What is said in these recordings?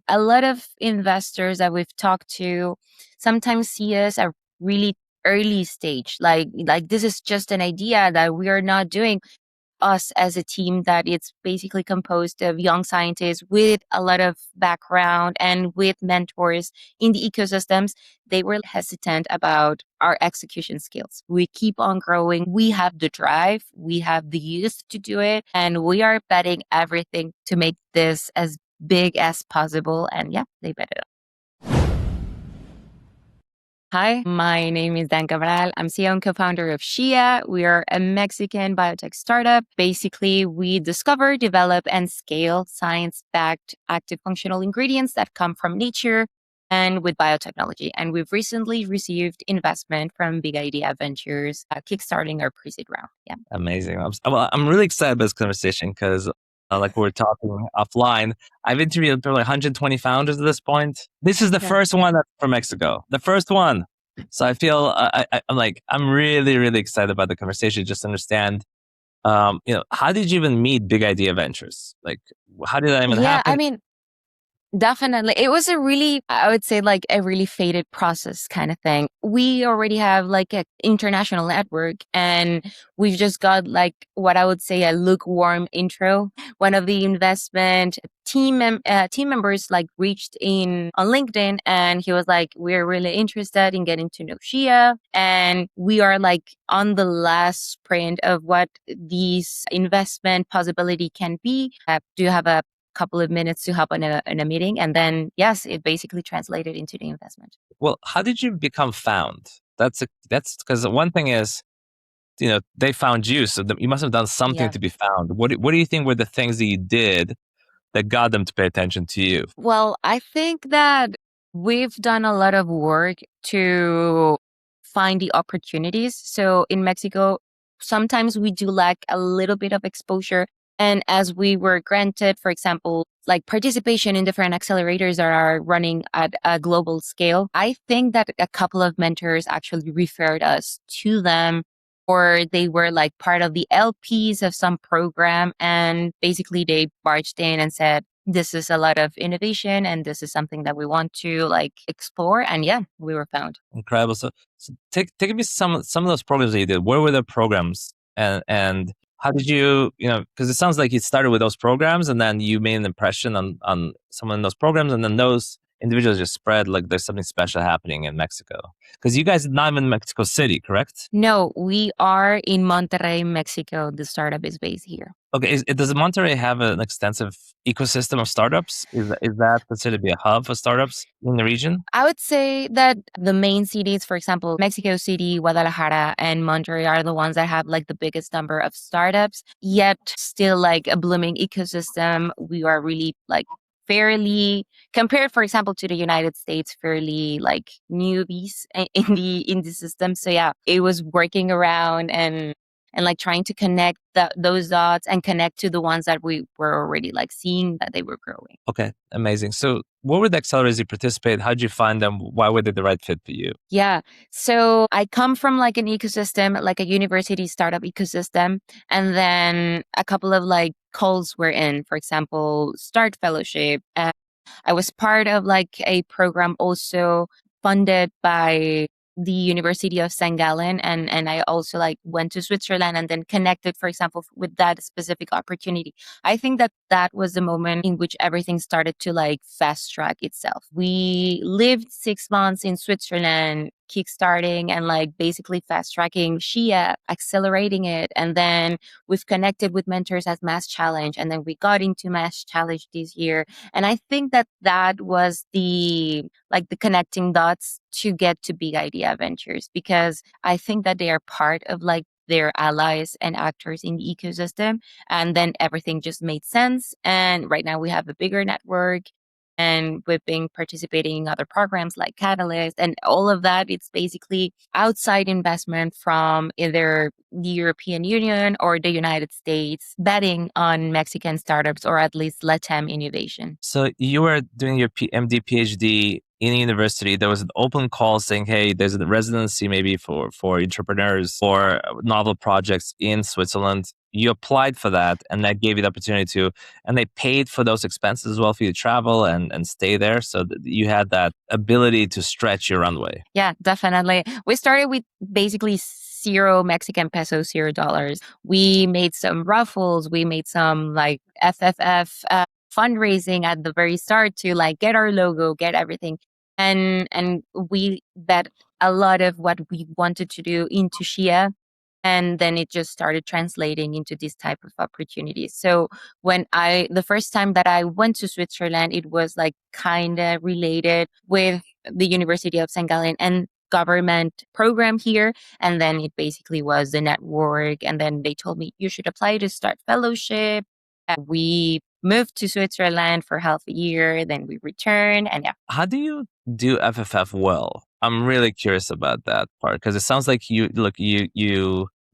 a lot of investors that we've talked to sometimes see us a really early stage. Like this is just an idea that we are not doing. Us as a team that it's basically composed of young scientists with a lot of background and with mentors in the ecosystems, they were hesitant about our execution skills. We keep on growing. We have the drive, we have the youth to do it, and we are betting everything to make this as big as possible. And yeah, they bet it. Hi, my name is Dan Cabral. I'm CEO and co-founder of XiA'H. We are a Mexican biotech startup. Basically, we discover, develop, and scale science-backed active functional ingredients that come from nature and with biotechnology. And we've recently received investment from Big Idea Ventures, kickstarting our pre-seed round. Yeah. Amazing. I'm really excited about this conversation because like we were talking offline, I've interviewed probably 120 founders at this point. This is the first one that's from Mexico, the first one. So I feel I'm really, really excited about the conversation. Just understand, how did you even meet Big Idea Ventures? Like, how did that even happen? I mean, definitely. It was I would say like a really faded process kind of thing. We already have like an international network and we've just got like what I would say a lukewarm intro. One of the investment team members like reached in on LinkedIn and he was like, we're really interested in getting to know XiA'H. And we are like on the last sprint of what these investment possibility can be. Do you have a couple of minutes to hop on a meeting? And then, yes, it basically translated into the investment. Well, how did you become found? That's because one thing is, they found you. So you must have done something to be found. What do you think were the things that you did that got them to pay attention to you? Well, I think that we've done a lot of work to find the opportunities. So in Mexico, sometimes we do lack a little bit of exposure. And as we were granted, for example, like participation in different accelerators that are running at a global scale, I think that a couple of mentors actually referred us to them, or they were like part of the LPs of some program. And basically they barged in and said, this is a lot of innovation and this is something that we want to like explore. And yeah, we were found. Incredible. So take me some of those programs that you did. Where were the programs and how did you, because it sounds like you started with those programs and then you made an impression on someone in those programs and then those individuals just spread like there's something special happening in Mexico. Because you guys are not even in Mexico City, correct? No, we are in Monterrey, Mexico. The startup is based here. Okay, does Monterrey have an extensive ecosystem of startups? Is that considered to be a hub for startups in the region? I would say that the main cities, for example, Mexico City, Guadalajara, and Monterrey are the ones that have like the biggest number of startups, yet still like a blooming ecosystem. We are really like fairly compared, for example, to the United States, fairly like newbies in the system. So yeah, it was working around and like trying to connect those dots and connect to the ones that we were already like seeing that they were growing. Okay, amazing. So what were the accelerators you participated? How did you find them? Why were they the right fit for you? Yeah. So I come from like an ecosystem, like a university startup ecosystem. And then a couple of like calls were in, for example, Start Fellowship. And I was part of like a program also funded by the University of St. Gallen. And I also like went to Switzerland and then connected, for example, with that specific opportunity. I think that was the moment in which everything started to like fast track itself. We lived 6 months in Switzerland, kickstarting and like basically fast tracking XiA'H, accelerating it. And then we've connected with mentors at Mass Challenge. And then we got into Mass Challenge this year. And I think that was the connecting dots to get to Big Idea Ventures, because I think that they are part of like their allies and actors in the ecosystem. And then everything just made sense. And right now we have a bigger network. And we've been participating in other programs like Catalyst and all of that. It's basically outside investment from either the European Union or the United States betting on Mexican startups or at least LATAM innovation. So you were doing your MD, PhD in a university. There was an open call saying, hey, there's a residency maybe for entrepreneurs or novel projects in Switzerland. you applied for that, and that gave you the opportunity to, and they paid for those expenses as well for you to travel and stay there. So that you had that ability to stretch your runway. Yeah, definitely. We started with basically zero Mexican pesos, $0. We made some raffles. We made some like FFF fundraising at the very start to like get our logo, get everything. And we bet a lot of what we wanted to do into XiA'H. And then it just started translating into this type of opportunities. So the first time that I went to Switzerland, it was like kind of related with the University of St. Gallen and government program here. And then it basically was the network. And then they told me you should apply to start fellowship. And we moved to Switzerland for half a year. Then we returned. And yeah. How do you do FFF well? I'm really curious about that part because it sounds like you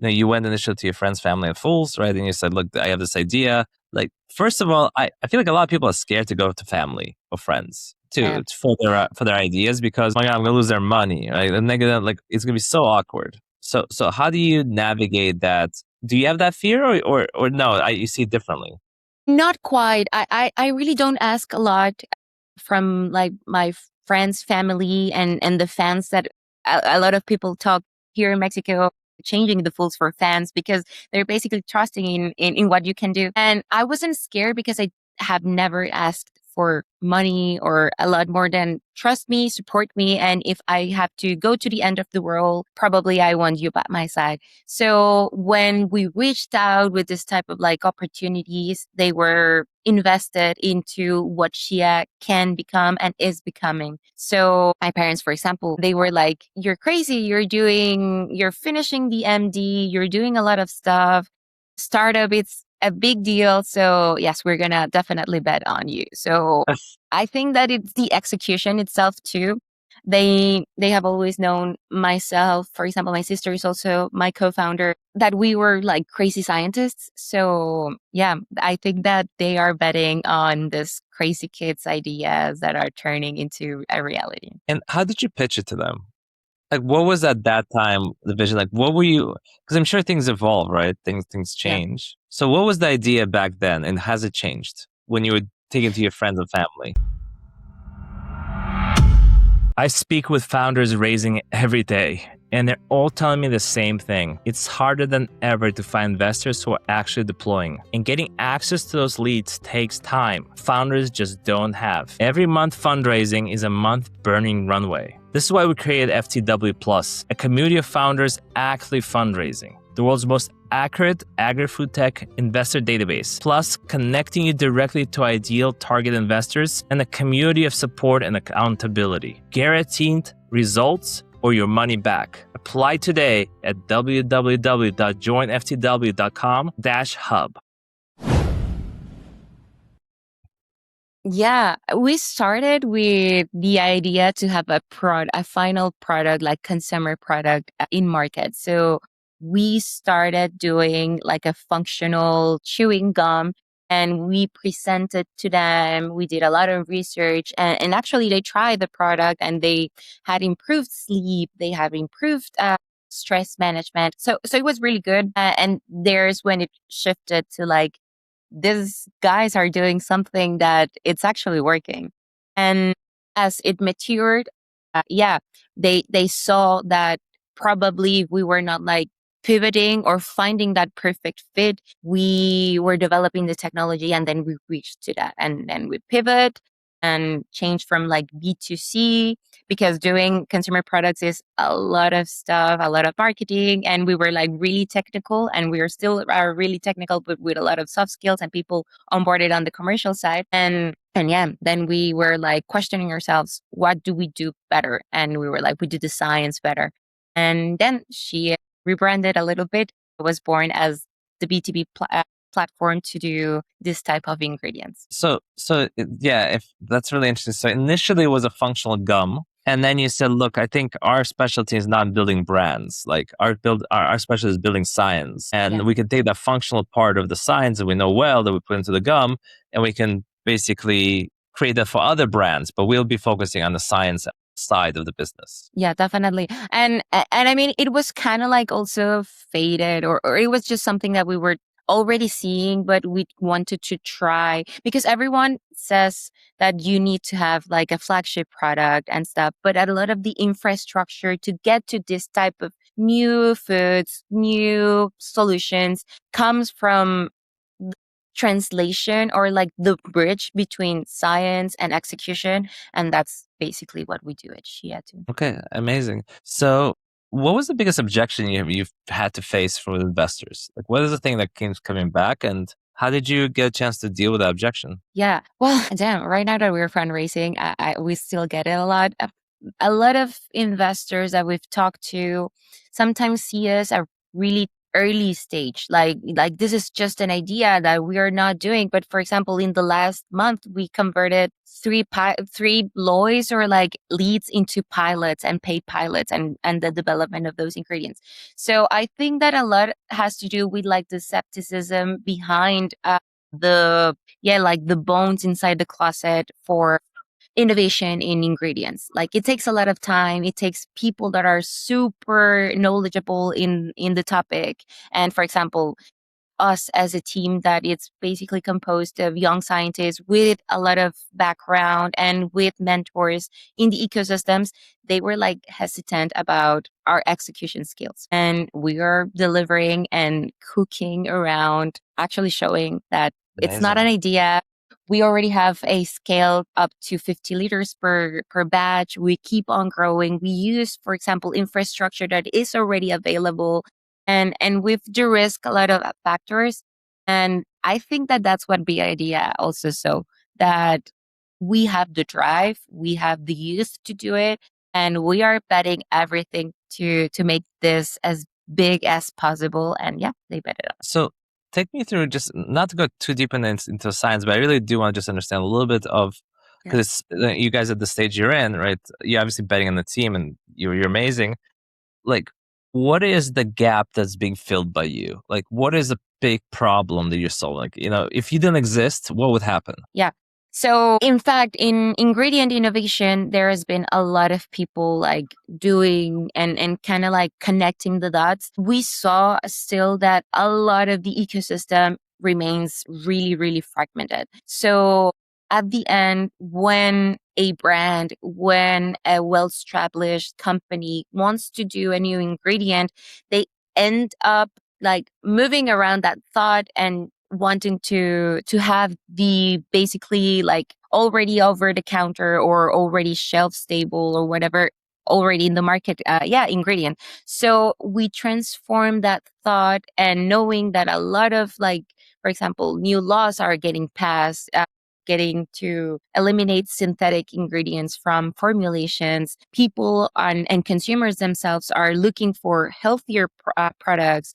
went initially to your friend's family of fools, right? And you said, look, I have this idea. Like, first of all, I feel like a lot of people are scared to go to family or friends too. Yeah. It's for their ideas because, oh my God, I'm gonna lose their money, right? And they're gonna, like, it's gonna be so awkward. So how do you navigate that? Do you have that fear or no? You see it differently? Not quite. I really don't ask a lot from like my friends, family, and the fans that a lot of people talk here in Mexico, changing the fools for fans because they're basically trusting in what you can do. And I wasn't scared because I have never asked for money or a lot more than trust me, support me. And if I have to go to the end of the world, probably I want you by my side. So when we reached out with this type of like opportunities, they were invested into what XiA'H can become and is becoming. So my parents, for example, they were like, you're crazy. You're finishing the MD. You're doing a lot of stuff. Startup, it's a big deal. So yes, we're going to definitely bet on you. So I think that it's the execution itself too. They have always known myself. For example, my sister is also my co-founder, that we were like crazy scientists. So yeah, I think that they are betting on this crazy kids ideas that are turning into a reality. And how did you pitch it to them? Like, what was at that time the vision? Like, what were you? Because I'm sure things evolve, right? Things change. Yeah. So, what was the idea back then, and has it changed when you were taking to your friends and family? I speak with founders raising every day, and they're all telling me the same thing. It's harder than ever to find investors who are actually deploying. And getting access to those leads takes time. Founders just don't have. Every month fundraising is a month burning runway. This is why we created FTW Plus, a community of founders actively fundraising. The world's most accurate agri-food tech investor database, plus connecting you directly to ideal target investors and a community of support and accountability. Guaranteed results or your money back. Apply today at www.joinftw.com/hub. Yeah, we started with the idea to have a final product, like consumer product in market. So we started doing like a functional chewing gum and we presented to them. We did a lot of research and actually they tried the product and they had improved sleep. They have improved stress management. So it was really good. And there's when it shifted to like, these guys are doing something that it's actually working. And as it matured, they saw that probably we were not like pivoting or finding that perfect fit. We were developing the technology and then we reached to that. And then we pivot and change from like B2C because doing consumer products is a lot of stuff, a lot of marketing. And we were like really technical and we are still really technical, but with a lot of soft skills and people onboarded on the commercial side. And yeah, then we were like questioning ourselves, what do we do better? And we were like, we do the science better. And then she rebranded a little bit. It was born as the B2B platform to do this type of ingredients. So yeah, if that's really interesting. So initially it was a functional gum. And then you said, look, I think our specialty is not building brands. Like our specialty is building science. And we can take that functional part of the science that we know well that we put into the gum and we can basically create that for other brands, but we'll be focusing on the science side of the business. Yeah, definitely. And I mean, it was kind of like also faded or it was just something that we were already seeing, but we wanted to try because everyone says that you need to have like a flagship product and stuff, but a lot of the infrastructure to get to this type of new foods, new solutions comes from translation or like the bridge between science and execution. And that's basically what we do at XiA'H. Okay, amazing. So, what was the biggest objection you've had to face from investors? Like, what is the thing that keeps coming back, and how did you get a chance to deal with that objection? Yeah. Well, damn, right now that we're fundraising, we still get it a lot. A lot of investors that we've talked to sometimes see us at really early stage. Like this is just an idea that we are not doing. But for example, in the last month, we converted three LOIs or like leads into pilots and paid pilots and the development of those ingredients. So I think that a lot has to do with like the skepticism behind like the bones inside the closet for innovation in ingredients. Like it takes a lot of time. It takes people that are super knowledgeable in the topic. And for example, us as a team that it's basically composed of young scientists with a lot of background and with mentors in the ecosystems, they were like hesitant about our execution skills. And we are delivering and cooking around, actually showing that it's not an Amazing. idea. We already have a scale up to 50 liters per batch. We keep on growing. We use, for example, infrastructure that is already available, and we've de-risked a lot of factors. And I think that that's what the idea also, so that we have the drive, we have the youth to do it, and we are betting everything to make this as big as possible. And yeah, they bet it on. So, take me through, just not to go too deep into science, but I really do want to just understand a little bit of, Yeah. because you guys at the stage you're in, right? You're obviously betting on the team, and you're amazing. Like, what is the gap that's being filled by you? Like, what is a big problem that you're solving? Like, if you didn't exist, what would happen? Yeah. So, in fact, in ingredient innovation, there has been a lot of people like doing and kind of like connecting the dots. We saw still that a lot of the ecosystem remains really, really fragmented. So, at the end, when a brand, when a well established company wants to do a new ingredient, they end up like moving around that thought and wanting to have the basically like already over the counter or already shelf stable or whatever already in the market ingredient. So we transform that thought, and knowing that a lot of like, for example, new laws are getting passed, getting to eliminate synthetic ingredients from formulations. People and consumers themselves are looking for healthier products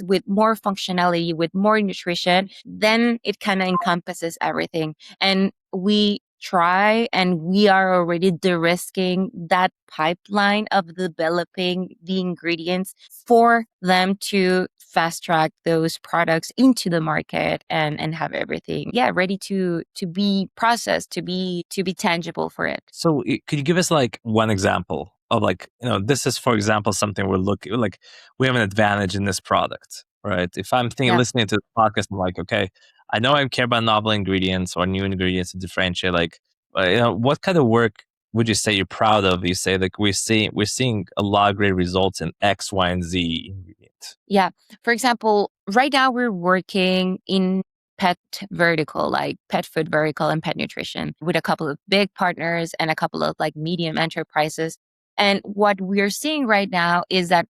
with more functionality, with more nutrition. Then it kind of encompasses everything. And we try, and we are already de-risking that pipeline of developing the ingredients for them to fast track those products into the market and have everything ready to be processed, to be tangible for it. So, could you give us like one example of, like, this is, for example, something we're looking like, we have an advantage in this product, right? If I'm thinking, Yeah. listening to the podcast, I'm like, okay, I know I care about novel ingredients or new ingredients to differentiate. Like, what kind of work would you say you're proud of? You say like, we're seeing a lot of great results in X, Y, and Z ingredient. Yeah. For example, right now we're working in pet vertical, like pet food vertical and pet nutrition with a couple of big partners and a couple of like medium enterprises. And what we're seeing right now is that,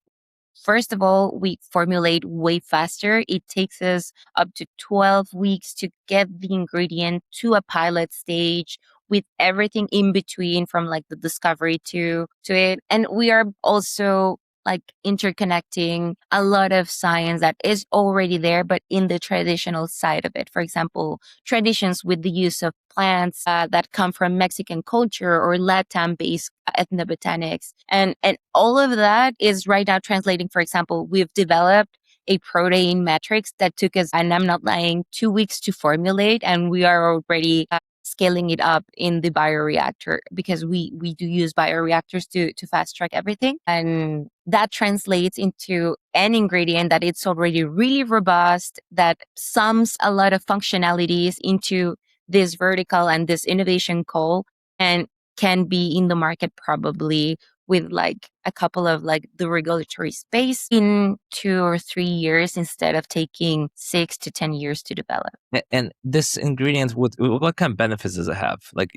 first of all, we formulate way faster. It takes us up to 12 weeks to get the ingredient to a pilot stage with everything in between from like the discovery to it. And we are also like interconnecting a lot of science that is already there, but in the traditional side of it. For example, traditions with the use of plants that come from Mexican culture or Latam based ethnobotanics. And all of that is right now translating. For example, we've developed a protein matrix that took us, and I'm not lying, 2 weeks to formulate. And we are already scaling it up in the bioreactor, because we do use bioreactors to fast track everything. And that translates into an ingredient that it's already really robust, that sums a lot of functionalities into this vertical and this innovation call, and can be in the market probably with like a couple of like the regulatory space in 2 or 3 years, instead of taking 6 to 10 years to develop. And this ingredient, what kind of benefits does it have? Like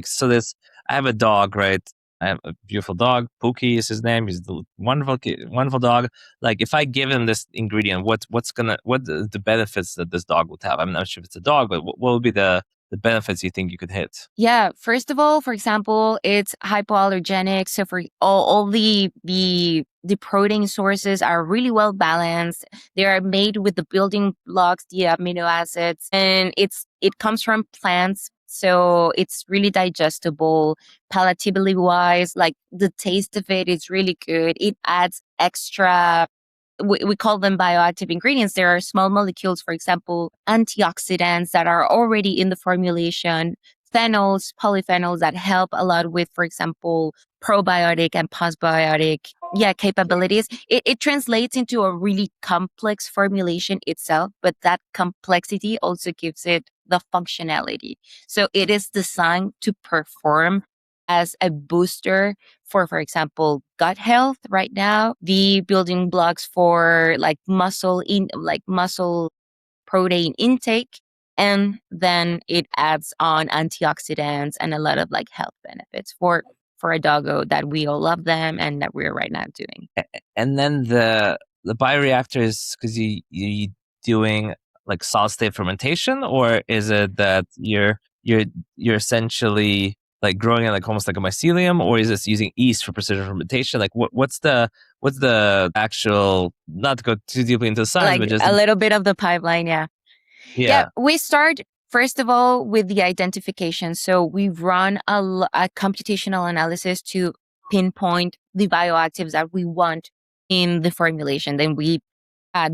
so this, I have a dog, right? I have a beautiful dog. Pookie is his name. He's a wonderful dog. Like if I give him this ingredient, what the benefits that this dog would have? I'm not sure if it's a dog, but what would be the benefits you think you could hit? Yeah, first of all, for example, it's hypoallergenic. So for all the protein sources are really well balanced. They are made with the building blocks, the amino acids, and it comes from plants. So it's really digestible, palatability wise, like the taste of it is really good. It adds extra, we call them bioactive ingredients. There are small molecules, for example, antioxidants that are already in the formulation, phenols, polyphenols that help a lot with, for example, probiotic and postbiotic capabilities. It translates into a really complex formulation itself, but that complexity also gives it the functionality. So it is designed to perform as a booster for example, gut health right now, the building blocks for like muscle protein intake. And then it adds on antioxidants and a lot of like health benefits for a doggo that we all love them and that we're right now doing. And then the bioreactors, because you doing like solid state fermentation, or is it that you're essentially like growing it like almost like a mycelium, or is this using yeast for precision fermentation? Like what's the actual, not to go too deeply into the science, Like but just a little bit of the pipeline, yeah. Yeah, yeah. we start first of all with the identification. So we run a computational analysis to pinpoint the bioactives that we want in the formulation. Then we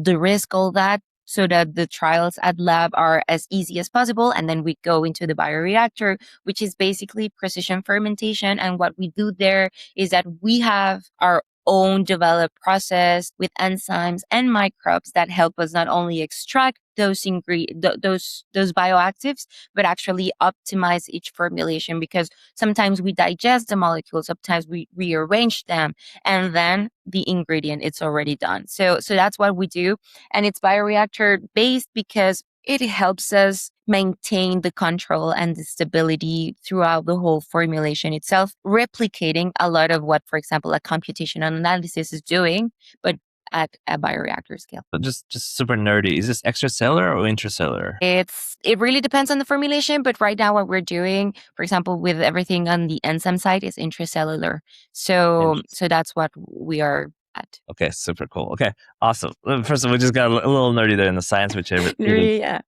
de-risk all that so that the trials at lab are as easy as possible. And then we go into the bioreactor, which is basically precision fermentation. And what we do there is that we have our own developed process with enzymes and microbes that help us not only extract those those bioactives, but actually optimize each formulation, because sometimes we digest the molecules, sometimes we rearrange them, and then the ingredient it's already done. So that's what we do, and it's bioreactor based because it helps us maintain the control and the stability throughout the whole formulation itself, replicating a lot of what, for example, a computational analysis is doing, but at a bioreactor scale. So just super nerdy. Is this extracellular or intracellular? It really depends on the formulation, but right now what we're doing, for example, with everything on the enzyme side, is intracellular. So that's what we are at. Okay, super cool. Okay, awesome. First of all, we just got a little nerdy there in the science, which I really, Yeah.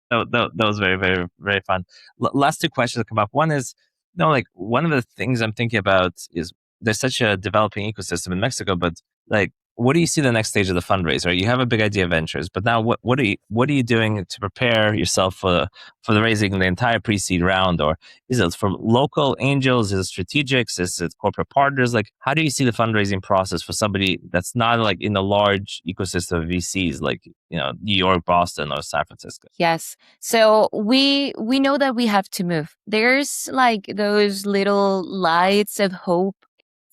that was very, very, very fun. Last two questions that come up. One is, like one of the things I'm thinking about is there's such a developing ecosystem in Mexico, but like, what do you see the next stage of the fundraiser? You have a big idea ventures, but now what are you doing to prepare yourself for the raising the entire pre-seed round? Or is it from local angels? Is it strategics? Is it corporate partners? Like, how do you see the fundraising process for somebody that's not like in a large ecosystem of VCs, like New York, Boston, or San Francisco? Yes. So we know that we have to move. There's like those little lights of hope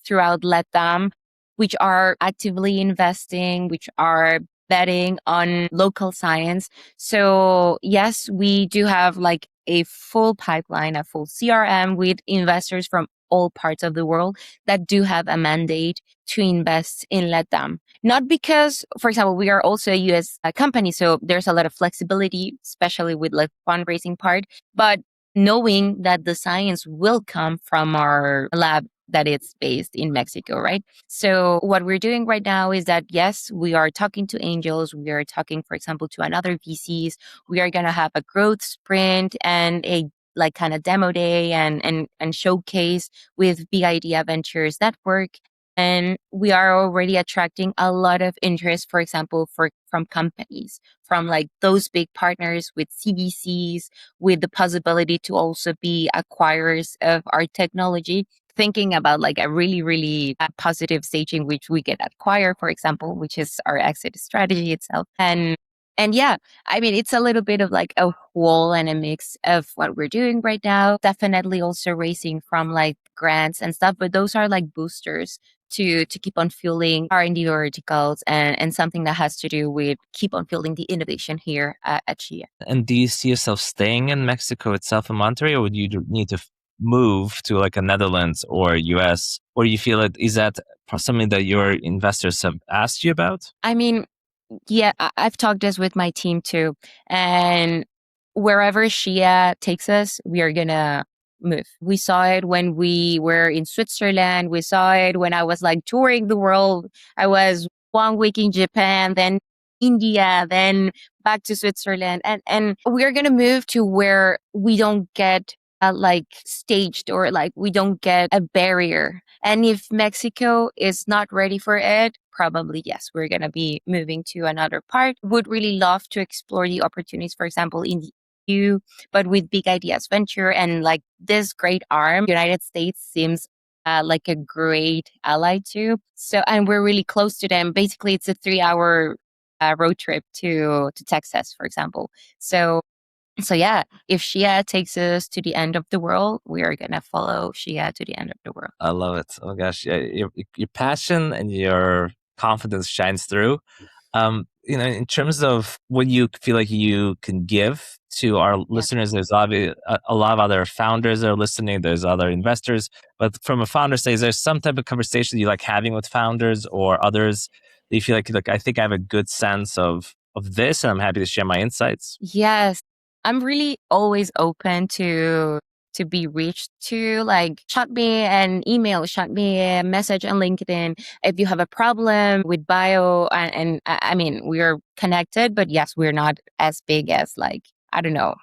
throughout LATAM, which are actively investing, which are betting on local science. So yes, we do have like a full pipeline, a full CRM with investors from all parts of the world that do have a mandate to invest in LATAM. Not because, for example, we are also a US company, so there's a lot of flexibility, especially with like fundraising part, but knowing that the science will come from our lab that it's based in Mexico, right? So what we're doing right now is that, yes, we are talking to angels. We are talking, for example, to another VCs. We are going to have a growth sprint and a like kind of demo day and showcase with Big Idea Ventures Network. And we are already attracting a lot of interest, for example, from companies, from like those big partners with CVCs, with the possibility to also be acquirers of our technology, thinking about like a really, really positive stage in which we get acquired, for example, which is our exit strategy itself. And yeah, I mean, it's a little bit of like a whole and a mix of what we're doing right now. Definitely also raising from like grants and stuff, but those are like boosters to keep on fueling R&D verticals and something that has to do with keep on fueling the innovation here at XiA'H. And do you see yourself staying in Mexico itself in Monterrey, or would you need to move to like a Netherlands or US? Or you feel like, is that something that your investors have asked you about? I mean, yeah, I've talked this with my team too. And wherever XiA'H takes us, we are gonna move. We saw it when we were in Switzerland. We saw it when I was like touring the world. I was 1 week in Japan, then India, then back to Switzerland. And we're gonna move to where we don't get like staged or like we don't get a barrier. And if Mexico is not ready for it, probably yes, we're going to be moving to another part. Would really love to explore the opportunities, for example, in the EU, but with Big Ideas Venture and like this great arm, United States seems like a great ally too. So, and we're really close to them. Basically, it's a 3 hour road trip to Texas, for example. So yeah, if XiA'H takes us to the end of the world, we are gonna follow XiA'H to the end of the world. I love it. Oh gosh, yeah, your passion and your confidence shines through. In terms of what you feel like you can give to our listeners, there's obviously a lot of other founders that are listening. There's other investors, but from a founder stage, is there some type of conversation you like having with founders or others that you feel like I think I have a good sense of this, and I'm happy to share my insights. Yes, I'm really always open to be reached to. Like, shot me an email, shot me a message on LinkedIn if you have a problem with bio. And I mean, we're connected, but yes, we're not as big as like I don't know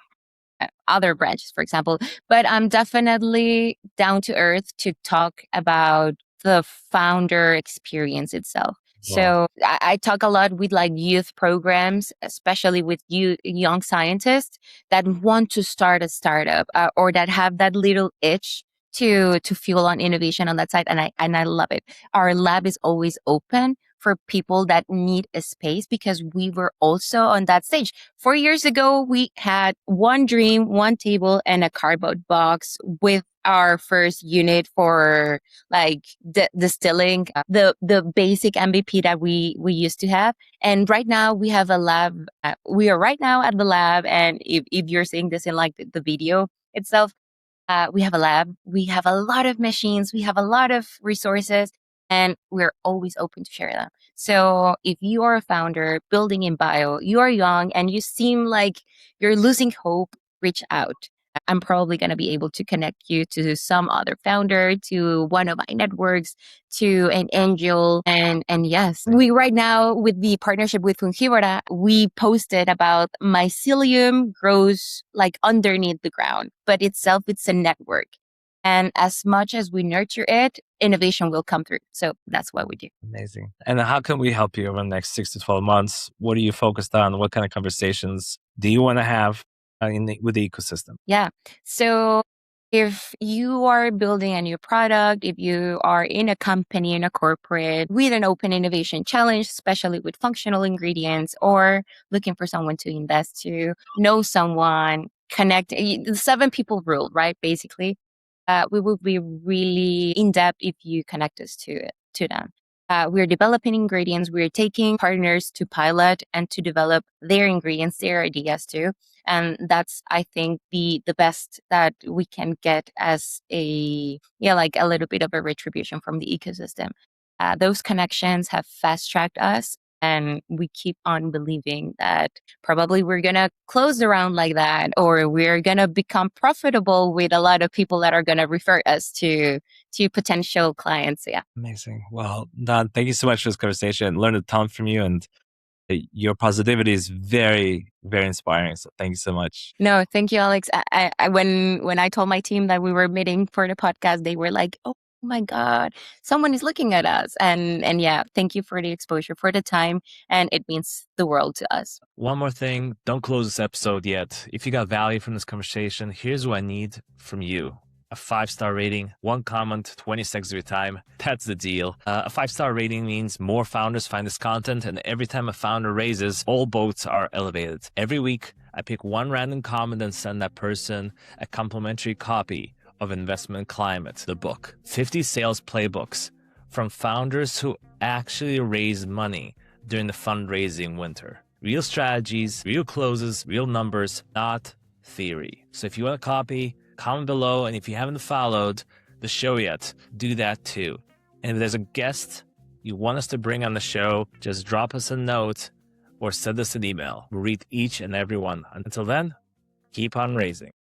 other branches, for example. But I'm definitely down to earth to talk about the founder experience itself. Wow. So I talk a lot with like youth programs, especially with young scientists that want to start a startup or that have that little itch to fuel on innovation on that side, and I love it. Our lab is always open for people that need a space because we were also on that stage. 4 years ago, we had one dream, one table, and a cardboard box with our first unit for like distilling the basic MVP that we used to have. And right now we have a lab. We are right now at the lab, and if you're seeing this in like the video itself, we have a lab, we have a lot of machines, we have a lot of resources, and we're always open to share them. So if you are a founder building in bio, you are young and you seem like you're losing hope, reach out. I'm probably going to be able to connect you to some other founder, to one of my networks, to an angel. And yes, we right now with the partnership with Fungibora, we posted about mycelium grows like underneath the ground, but itself, it's a network. And as much as we nurture it, innovation will come through. So that's what we do. Amazing. And how can we help you over the next 6 to 12 months? What are you focused on? What kind of conversations do you want to have with the ecosystem? Yeah. So if you are building a new product, if you are in a company, in a corporate with an open innovation challenge, especially with functional ingredients, or looking for someone to invest to, know someone, connect, the 7 people rule, right? Basically, we will be really in depth if you connect us to them. We're developing ingredients. We're taking partners to pilot and to develop their ingredients, their ideas too. And that's, I think, the best that we can get as like a little bit of a retribution from the ecosystem. Those connections have fast tracked us. And we keep on believing that probably we're going to close the round like that, or we're going to become profitable with a lot of people that are going to refer us to potential clients. Yeah. Amazing. Well, Don, thank you so much for this conversation. Learned a ton from you, and your positivity is very, very inspiring. So thank you so much. No, thank you, Alex. When I told my team that we were meeting for the podcast, they were like, "Oh my God, someone is looking at us. And yeah, thank you for the exposure, for the time. And it means the world to us. One more thing, don't close this episode yet. If you got value from this conversation, here's what I need from you. A 5-star rating, 1 comment, 20 seconds of your time. That's the deal. A 5-star rating means more founders find this content, and every time a founder raises, all boats are elevated. Every week, I pick one random comment and send that person a complimentary copy of Investment Climate, the book. 50 sales playbooks from founders who actually raise money during the fundraising winter. Real strategies, real closes, real numbers, not theory. So if you want a copy, comment below. And if you haven't followed the show yet, do that too. And if there's a guest you want us to bring on the show, just drop us a note or send us an email. We'll read each and every one. Until then, keep on raising.